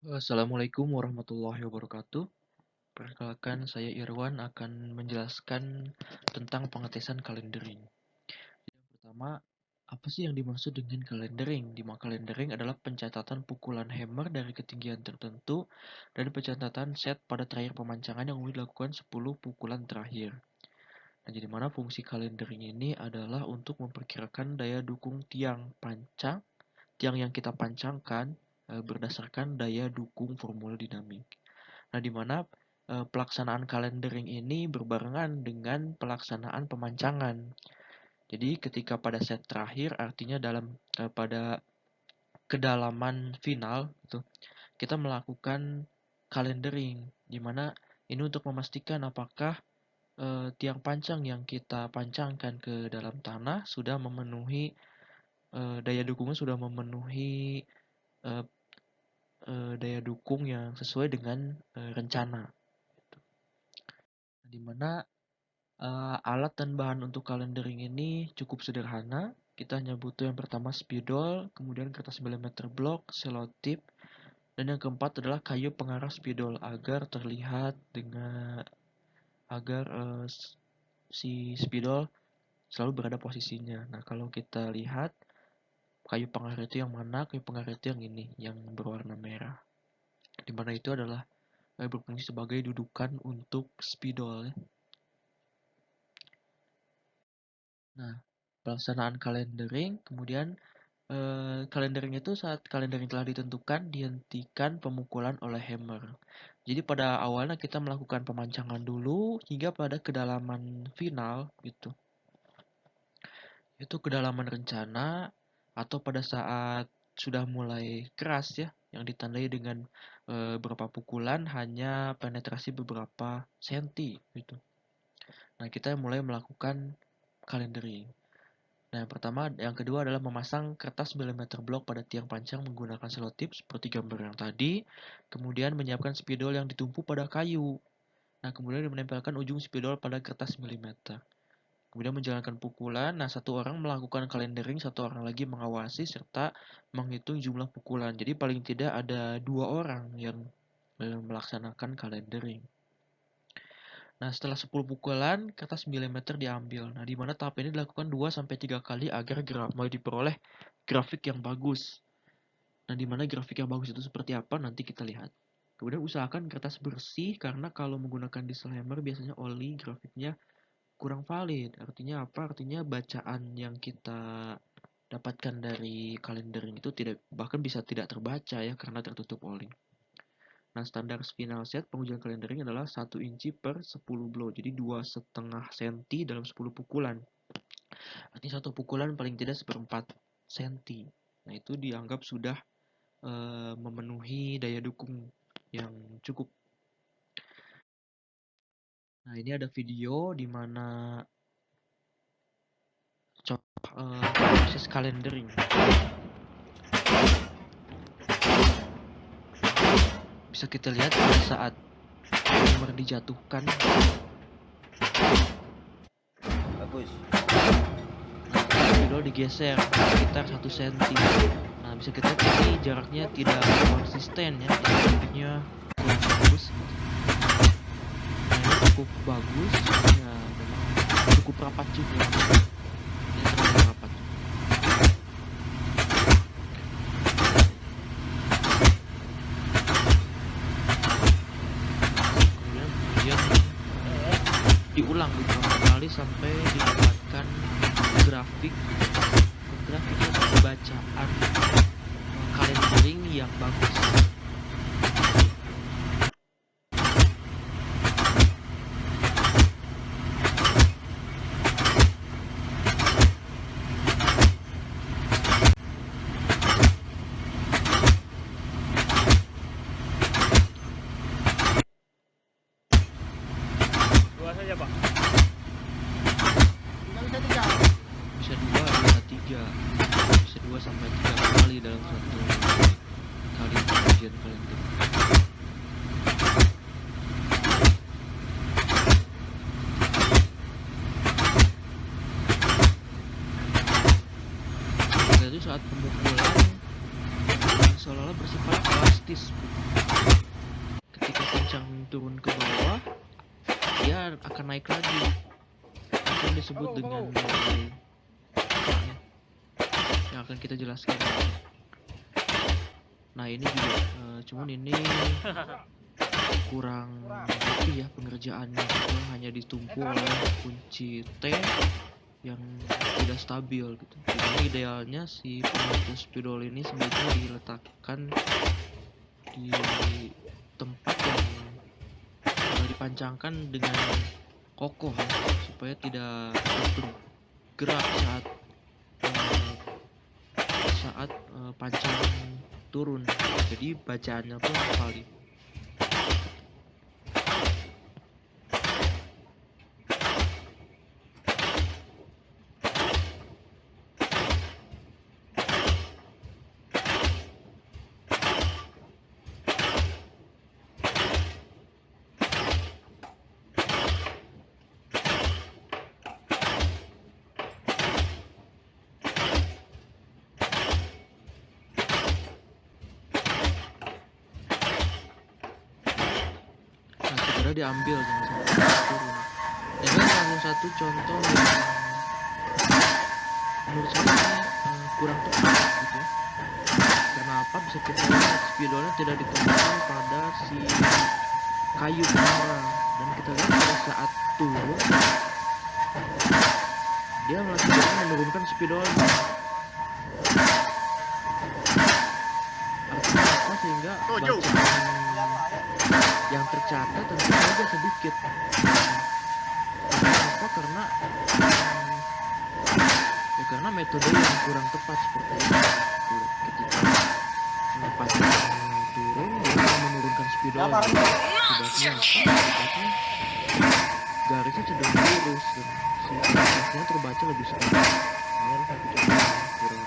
Assalamualaikum warahmatullahi wabarakatuh. Perkenalkan, saya Irwan akan menjelaskan tentang pengetesan kalendering. Yang pertama, apa sih yang dimaksud dengan kalendering? Kalendering adalah pencatatan pukulan hammer dari ketinggian tertentu dan pencatatan set pada terakhir pemancangan yang umumnya dilakukan 10 pukulan terakhir. Nah, jadi mana fungsi kalendering ini adalah untuk memperkirakan daya dukung tiang yang kita pancangkan berdasarkan daya dukung formula dinamik. Nah, di mana pelaksanaan kalendering ini berbarengan dengan pelaksanaan pemancangan. Jadi, ketika pada set terakhir, artinya pada kedalaman final, gitu, kita melakukan kalendering, di mana ini untuk memastikan apakah tiang pancang yang kita pancangkan ke dalam tanah sudah memenuhi daya dukungnya sudah memenuhi eh, daya dukung yang sesuai dengan rencana. Di mana alat dan bahan untuk kalendering ini cukup sederhana. Kita hanya butuh yang pertama spidol, kemudian kertas milimeter blok, selotip, dan yang keempat adalah kayu pengarah spidol agar terlihat agar si spidol selalu berada posisinya. Nah, kalau kita lihat kayu pengarah itu yang mana? Kayu pengarah itu yang ini, yang berwarna merah. Di mana itu adalah berfungsi sebagai dudukan untuk spidol ya. Nah, pelaksanaan kalendering, kemudian kalendering itu saat kalendering telah ditentukan, dihentikan pemukulan oleh hammer. Jadi pada awalnya kita melakukan pemancangan dulu hingga pada kedalaman final gitu. Itu kedalaman rencana atau pada saat sudah mulai keras ya, yang ditandai dengan beberapa pukulan hanya penetrasi beberapa senti gitu. Nah, kita mulai melakukan kalendering. Nah, yang kedua adalah memasang kertas milimeter blok pada tiang pancang menggunakan selotip seperti gambar yang tadi. Kemudian menyiapkan spidol yang ditumpu pada kayu. Nah, kemudian menempelkan ujung spidol pada kertas milimeter. Kemudian menjalankan pukulan. Nah, satu orang melakukan kalendering, satu orang lagi mengawasi serta menghitung jumlah pukulan. Jadi paling tidak ada 2 orang yang melaksanakan kalendering. Nah, setelah 10 pukulan, kertas milimeter diambil. Nah, di mana tahap ini dilakukan 2-3 kali agar mau diperoleh grafik yang bagus. Nah, di mana grafik yang bagus itu seperti apa nanti kita lihat. Kemudian usahakan kertas bersih karena kalau menggunakan diesel hammer biasanya oli grafiknya kurang valid. Artinya apa? Artinya bacaan yang kita dapatkan dari kalendering itu bahkan bisa tidak terbaca ya karena tertutup oli. Nah, standar final set pengujian kalendering adalah 1 inci per 10 blow. Jadi 2,5 cm dalam 10 pukulan. Artinya satu pukulan paling tidak 1/4 cm. Nah, itu dianggap sudah memenuhi daya dukung yang cukup. Nah, ini ada video di mana proses kalendering. Bisa kita lihat pada saat nomor dijatuhkan. Bagus. Nah, spidol digeser sekitar 1 cm. Nah, bisa kita lihat ini jaraknya tidak konsisten ya. Ini grafiknya kurang bagus. Nah, ini cukup bagus. Ya, memang cukup rapat juga. Ini terlalu rapat. Kemudian diulang beberapa kali sampai didapatkan grafik atau bacaan kalendering yang bagus. Dua saja, Pak. Bisa 2 bisa 2-3 kali dalam satu kali pengujian kalender. Itu saat pemukulan seolah-olah bersifat elastis. Ketika kencang turun ke bawah, dia akan naik lagi. Itu yang disebut dengan nilai yang akan kita jelaskan. Nah ini juga, cuman ini kurang rapi ya pengerjaannya, gitu. Hanya ditumpu oleh kunci T yang tidak stabil gitu. Dimana idealnya si pengukur spidol ini sebaiknya diletakkan di tempat yang dipancangkan dengan kokoh ya, supaya tidak bergerak eh, saat pancang turun. Jadi bacaannya pun valid. Nah segera diambil jangan sampai turun. Ini salah satu contoh yang menurut saya kurang tepat gitu ya. Kenapa bisa kita lihat spidolnya tidak ditemukan pada si kayu menara, dan kita lihat pada saat turun dia masih bisa menurunkan spidolnya. Artinya apa? Sehingga bacaan yang tercatat tentu saja sedikit. Kenapa? Karena metode yang kurang tepat seperti itu. Ketika pancang turun dia akan menurunkan spidolnya. Akibatnya apa? Akibatnya garisnya cenderung lurus dan si informasinya terbaca lebih sedikit. Ini adalah satu contoh yang kurang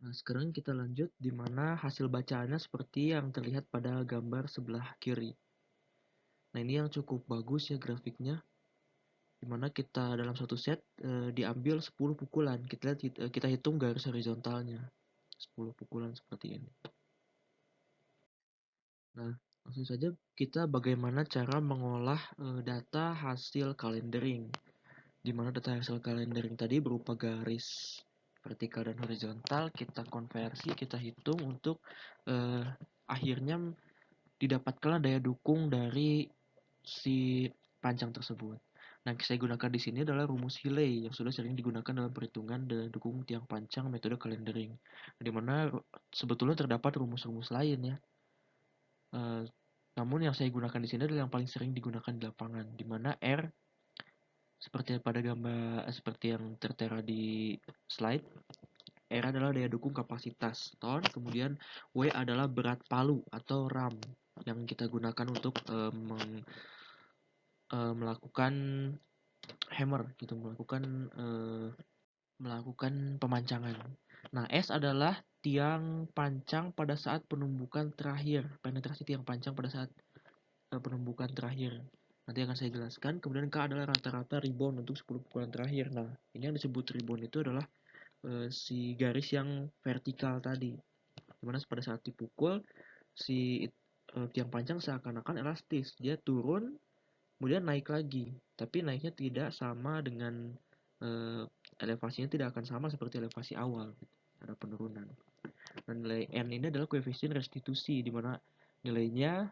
Nah, sekarang kita lanjut di mana hasil bacaannya seperti yang terlihat pada gambar sebelah kiri. Nah, ini yang cukup bagus ya grafiknya, di mana kita dalam satu set diambil 10 pukulan. Kita hitung garis horizontalnya. 10 pukulan seperti ini. Nah, langsung saja kita bagaimana cara mengolah data hasil calendering. Di mana data hasil calendering tadi berupa garis vertikal dan horizontal, kita konversi, kita hitung untuk akhirnya didapatkanlah daya dukung dari si panjang tersebut. Nah, yang saya gunakan di sini adalah rumus Healy yang sudah sering digunakan dalam perhitungan daya dukung tiang panjang metode calendering. Di mana sebetulnya terdapat rumus-rumus lain ya. Eh, Namun yang saya gunakan di sini adalah yang paling sering digunakan di lapangan, di mana R seperti pada gambar seperti yang tertera di slide. R adalah daya dukung kapasitas ton, kemudian W adalah berat palu atau ram yang kita gunakan untuk melakukan hammer gitu, melakukan pemancangan. Nah, S adalah tiang pancang pada saat penumbukan terakhir, penetrasi tiang pancang pada saat penumbukan terakhir. Nanti akan saya jelaskan. Kemudian K adalah rata-rata rebound untuk 10 pukulan terakhir. Nah, ini yang disebut rebound itu adalah si garis yang vertikal tadi. Dimana pada saat dipukul, si tiang panjang seakan-akan elastis. Dia turun, kemudian naik lagi. Tapi naiknya tidak sama dengan elevasinya tidak akan sama seperti elevasi awal. Ada penurunan. Dan nilai N ini adalah koefisien restitusi, di mana nilainya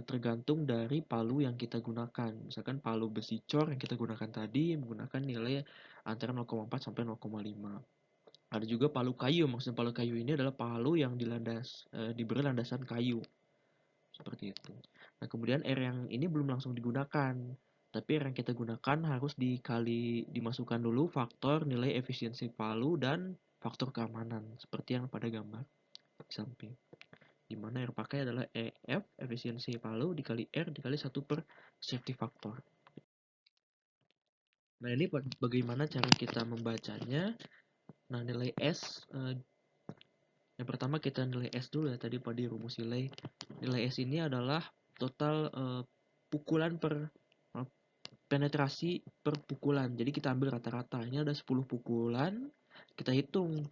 tergantung dari palu yang kita gunakan. Misalkan palu besi cor yang kita gunakan tadi menggunakan nilai antara 0,4 sampai 0,5. Ada juga palu kayu. Maksudnya palu kayu ini adalah palu yang diberi landasan kayu. Seperti itu. Nah, kemudian R yang ini belum langsung digunakan. Tapi R yang kita gunakan harus dimasukkan dulu faktor nilai efisiensi palu dan faktor keamanan. Seperti yang pada gambar di samping. Di mana R pakai adalah EF, efisiensi palu, dikali R, dikali 1 per safety factor. Nah, ini bagaimana cara kita membacanya. Nah, nilai S, yang pertama kita nilai S dulu ya, tadi pada rumus nilai. Nilai S ini adalah total pukulan per penetrasi per pukulan. Jadi kita ambil rata-rata. Ini ada 10 pukulan, kita hitung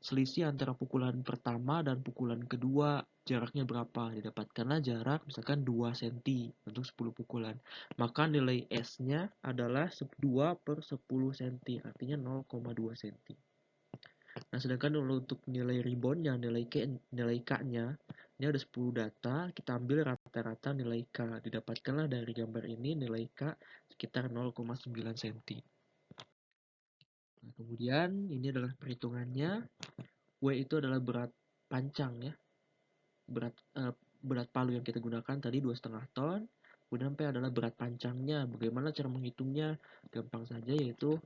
selisih antara pukulan pertama dan pukulan kedua jaraknya berapa. Didapatkanlah jarak misalkan 2 cm untuk 10 pukulan. Maka nilai S-nya adalah 2 per 10 cm, artinya 0,2 cm. Nah, sedangkan untuk nilai reboundnya, nilai K-nya, ini ada 10 data, kita ambil rata-rata nilai K. Didapatkanlah dari gambar ini nilai K sekitar 0,9 cm. Nah, kemudian ini adalah perhitungannya. W itu adalah berat pancang ya, berat palu yang kita gunakan tadi 2,5 ton. Kemudian P adalah berat pancangnya. Bagaimana cara menghitungnya? Gampang saja, yaitu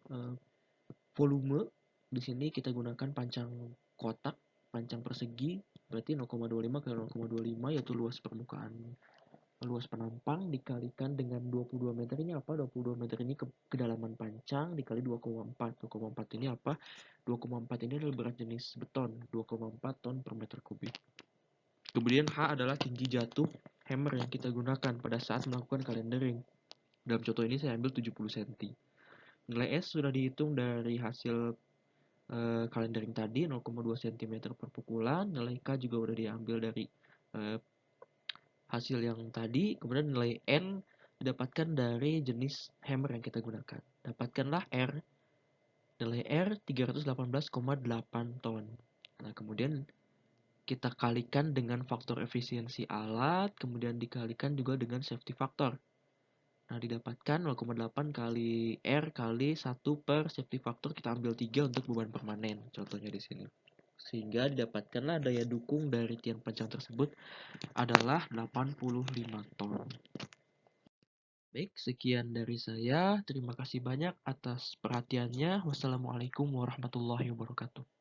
volume. Di sini kita gunakan pancang kotak, pancang persegi, berarti 0,25 kali 0,25 yaitu luas penampang dikalikan dengan 22 meter. Ini apa? 22 meter ini kedalaman pancang dikali 2,4. 2,4 ini apa? 2,4 ini adalah berat jenis beton, 2,4 ton per meter kubik. Kemudian H adalah tinggi jatuh hammer yang kita gunakan pada saat melakukan calendering. Dalam contoh ini saya ambil 70 cm. Nilai S sudah dihitung dari hasil calendering tadi, 0,2 cm per pukulan. Nilai K juga sudah diambil dari hasil yang tadi. Kemudian nilai N didapatkan dari jenis hammer yang kita gunakan. Dapatkanlah R. Nilai R 318,8 ton. Nah, kemudian kita kalikan dengan faktor efisiensi alat, kemudian dikalikan juga dengan safety factor. Nah, didapatkan 0,8 kali R kali 1 per safety factor, kita ambil 3 untuk beban permanen, contohnya di sini. Sehingga didapatkanlah daya dukung dari tiang panjang tersebut adalah 85 ton. Baik, sekian dari saya. Terima kasih banyak atas perhatiannya. Wassalamualaikum warahmatullahi wabarakatuh.